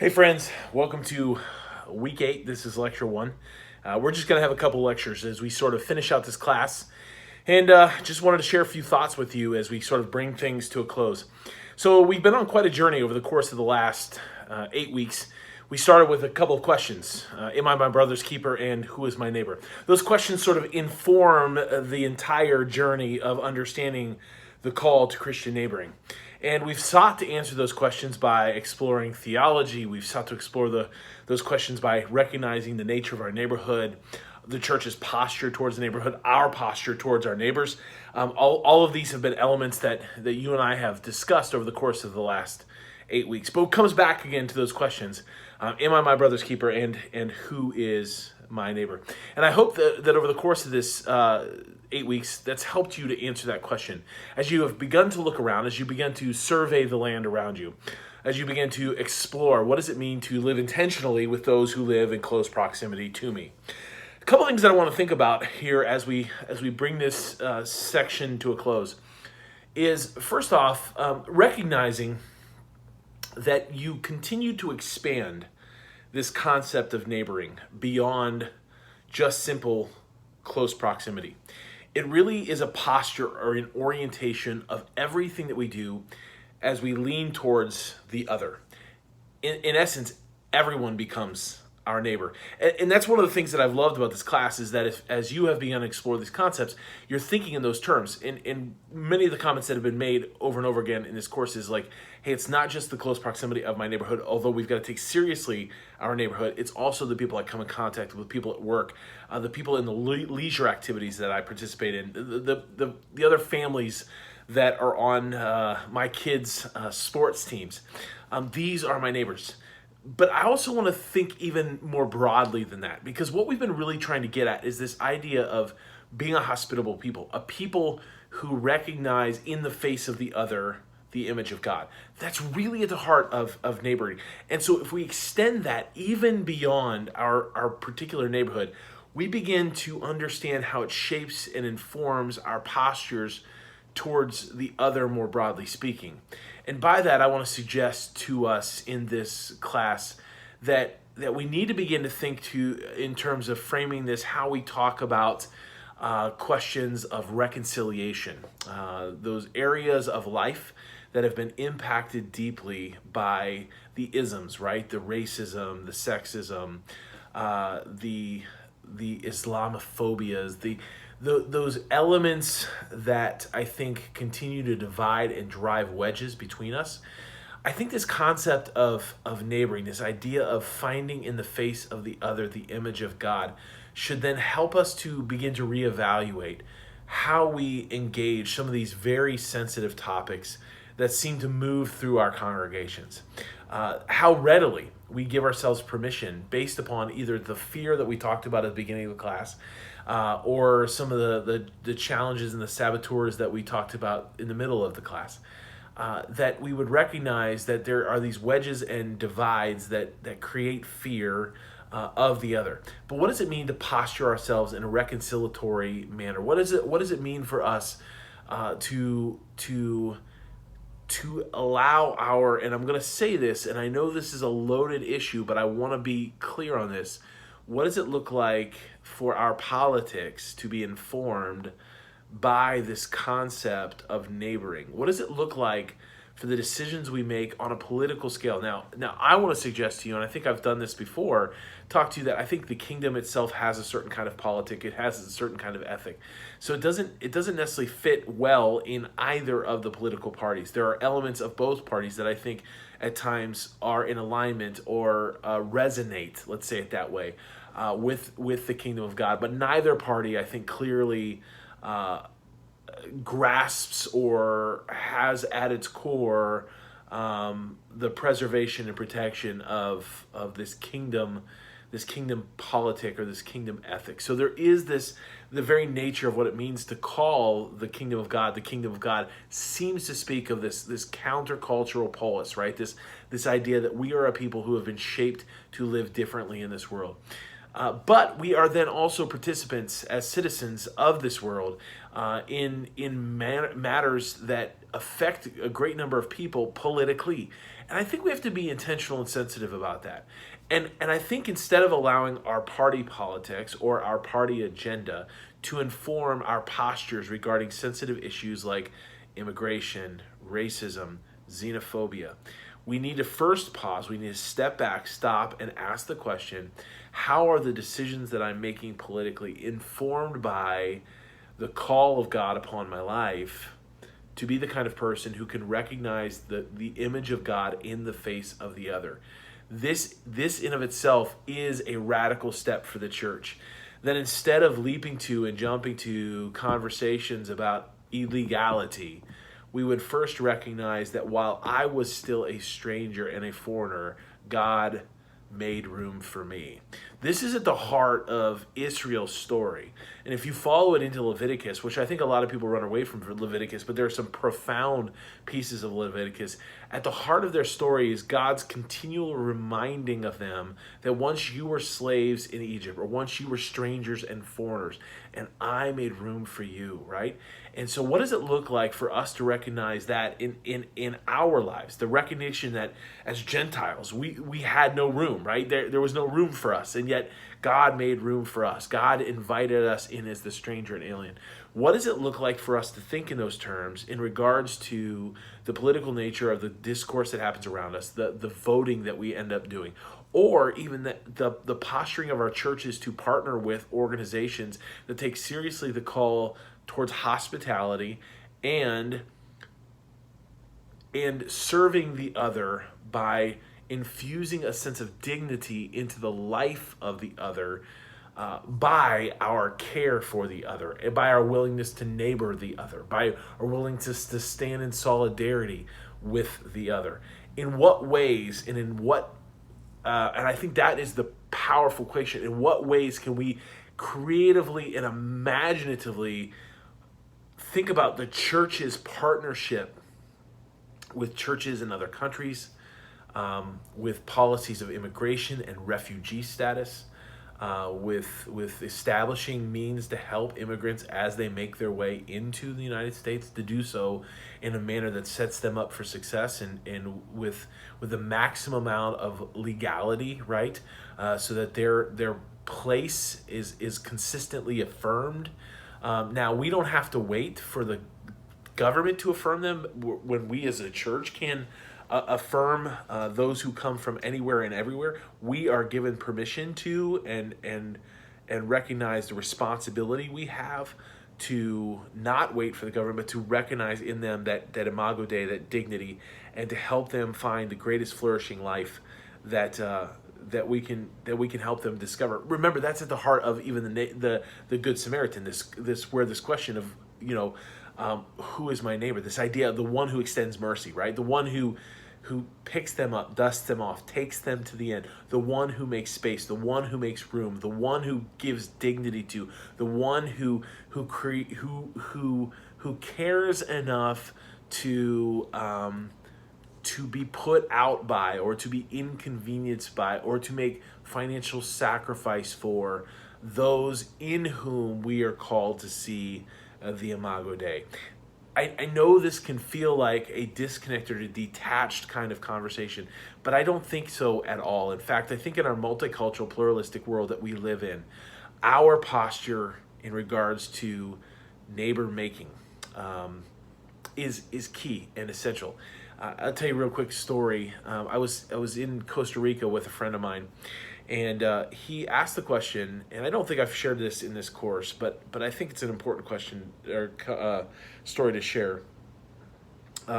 Hey friends, welcome to week 8. This is lecture 1. We're just going to have a couple lectures as we sort of finish out this class. And just wanted to share a few thoughts with you as we sort of bring things to a close. So we've been on quite a journey over the course of the last 8 weeks. We started with a couple of questions. Am I my brother's keeper, and who is my neighbor? Those questions sort of inform the entire journey of understanding the call to Christian neighboring. And we've sought to answer those questions by exploring theology. We've sought to explore those questions by recognizing the nature of our neighborhood, the church's posture towards the neighborhood, our posture towards our neighbors. All of these have been elements that you and I have discussed over the course of the last 8 weeks. But it comes back again to those questions. Am I my brother's keeper, and who is my neighbor? And I hope that over the course of this 8 weeks, that's helped you to answer that question. As you have begun to look around, as you begin to survey the land around you, as you begin to explore, what does it mean to live intentionally with those who live in close proximity to me? A couple things that I want to think about here as we bring this section to a close is, first off, recognizing that you continue to expand this concept of neighboring beyond just simple close proximity. It really is a posture or an orientation of everything that we do as we lean towards the other. In essence, everyone becomes our neighbor. And that's one of the things that I've loved about this class is that as you have begun to explore these concepts, you're thinking in those terms. And many of the comments that have been made over and over again in this course is like, hey, it's not just the close proximity of my neighborhood, although we've got to take seriously our neighborhood. It's also the people I come in contact with, people at work, the people in the leisure activities that I participate in, the other families that are on my kids' sports teams. These are my neighbors. But I also want to think even more broadly than that, because what we've been really trying to get at is this idea of being a hospitable people, a people who recognize in the face of the other the image of God. That's really at the heart of neighboring. And so if we extend that even beyond our particular neighborhood, we begin to understand how it shapes and informs our postures towards the other, more broadly speaking. And by that, I want to suggest to us in this class that we need to begin to think in terms of framing this, how we talk about questions of reconciliation, those areas of life that have been impacted deeply by the isms, right? The racism, the sexism, the Islamophobias, those elements that I think continue to divide and drive wedges between us. I think this concept of neighboring, this idea of finding in the face of the other the image of God, should then help us to begin to reevaluate how we engage some of these very sensitive topics that seem to move through our congregations. How readily we give ourselves permission based upon either the fear that we talked about at the beginning of the class, or some of the challenges and the saboteurs that we talked about in the middle of the class, that we would recognize that there are these wedges and divides that create fear of the other. But what does it mean to posture ourselves in a reconciliatory manner? What does it mean for us to allow our, and I'm going to say this, and I know this is a loaded issue, but I want to be clear on this. What does it look like for our politics to be informed by this concept of neighboring? What does it look like for the decisions we make on a political scale? Now I want to suggest to you, and I think I've done this before, talk to you that I think the kingdom itself has a certain kind of politic. It has a certain kind of ethic. So it doesn't necessarily fit well in either of the political parties. There are elements of both parties that I think at times are in alignment or resonate, let's say it that way, with the kingdom of God. But neither party, I think, clearly grasps or has at its core the preservation and protection of this kingdom politic or this kingdom ethic. So there is the very nature of what it means to call the kingdom of God. The kingdom of God seems to speak of this countercultural polis, right? This idea that we are a people who have been shaped to live differently in this world. But we are then also participants as citizens of this world in matters that affect a great number of people politically. And I think we have to be intentional and sensitive about that. And I think instead of allowing our party politics or our party agenda to inform our postures regarding sensitive issues like immigration, racism, xenophobia, we need to first pause. We need to step back, stop, and ask the question, how are the decisions that I'm making politically informed by the call of God upon my life to be the kind of person who can recognize the image of God in the face of the other? This in of itself is a radical step for the church. That instead of leaping to and jumping to conversations about illegality, we would first recognize that while I was still a stranger and a foreigner, God made room for me. This is at the heart of Israel's story. And if you follow it into Leviticus, which I think a lot of people run away from Leviticus, but there are some profound pieces of Leviticus, at the heart of their story is God's continual reminding of them that once you were slaves in Egypt, or once you were strangers and foreigners, and I made room for you, right? And so what does it look like for us to recognize that in our lives? The recognition that as Gentiles, we had no room, right? There was no room for us, and yet God made room for us. God invited us in as the stranger and alien. What does it look like for us to think in those terms in regards to the political nature of the discourse that happens around us, the voting that we end up doing, or even the posturing of our churches to partner with organizations that take seriously the call towards hospitality and serving the other by infusing a sense of dignity into the life of the other by our care for the other, and by our willingness to neighbor the other, by our willingness to stand in solidarity with the other. In what ways and in what, and I think that is the powerful question, in what ways can we creatively and imaginatively think about the church's partnership with churches in other countries, with policies of immigration and refugee status, with establishing means to help immigrants as they make their way into the United States, to do so in a manner that sets them up for success and with the maximum amount of legality, right? So that their place is consistently affirmed. Now, we don't have to wait for the government to affirm them when we as a church can affirm those who come from anywhere and everywhere. We are given permission to and recognize the responsibility we have to not wait for the government, but to recognize in them that imago Dei, that dignity, and to help them find the greatest flourishing life that we can help them discover. Remember, that's at the heart of even the Good Samaritan. This question of who is my neighbor? This idea of the one who extends mercy, right? The one who picks them up, dusts them off, takes them to the end, the one who makes space, the one who makes room, the one who gives dignity to, the one who cares enough to be put out by, or to be inconvenienced by, or to make financial sacrifice for those in whom we are called to see the imago Dei. I know this can feel like a disconnected or detached kind of conversation, but I don't think so at all. In fact, I think in our multicultural, pluralistic world that we live in, our posture in regards to neighbor making is key and essential. I'll tell you a real quick story. I was in Costa Rica with a friend of mine, and he asked the question, and I don't think I've shared this in this course, but I think it's an important question or story to share.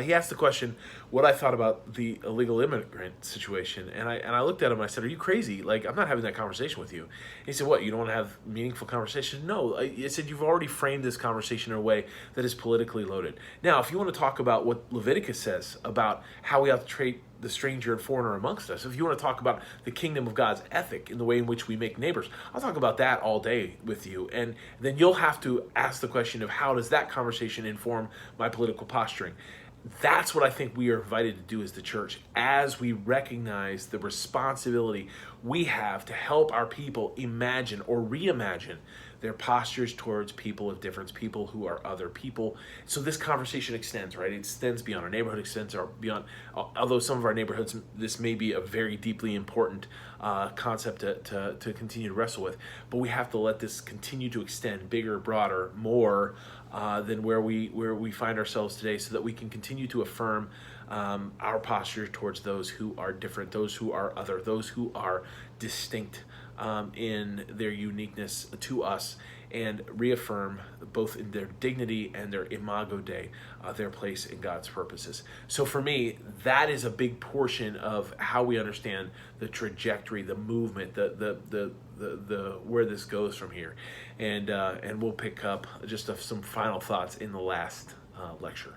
He asked the question what I thought about the illegal immigrant situation, and I looked at him and I said, "Are you crazy? Like, I'm not having that conversation with you." And he said, "What? You don't want to have meaningful conversation?" No, I said, "You've already framed this conversation in a way that is politically loaded." Now, if you want to talk about what Leviticus says about how we have to treat the stranger and foreigner amongst us, if you want to talk about the kingdom of God's ethic in the way in which we make neighbors, I'll talk about that all day with you. And then you'll have to ask the question of how does that conversation inform my political posturing? That's what I think we are invited to do as the church, as we recognize the responsibility we have to help our people imagine or reimagine their postures towards people of difference, people who are other people. So this conversation extends, right? It extends beyond our neighborhood, extends our beyond. Although some of our neighborhoods, this may be a very deeply important concept to continue to wrestle with, but we have to let this continue to extend bigger, broader, more than where we find ourselves today, so that we can continue to affirm our posture towards those who are different, those who are other, those who are distinct in their uniqueness to us, and reaffirm both in their dignity and their imago Dei, their place in God's purposes. So for me, that is a big portion of how we understand the trajectory, the movement, the where this goes from here, and we'll pick up just some final thoughts in the last lecture.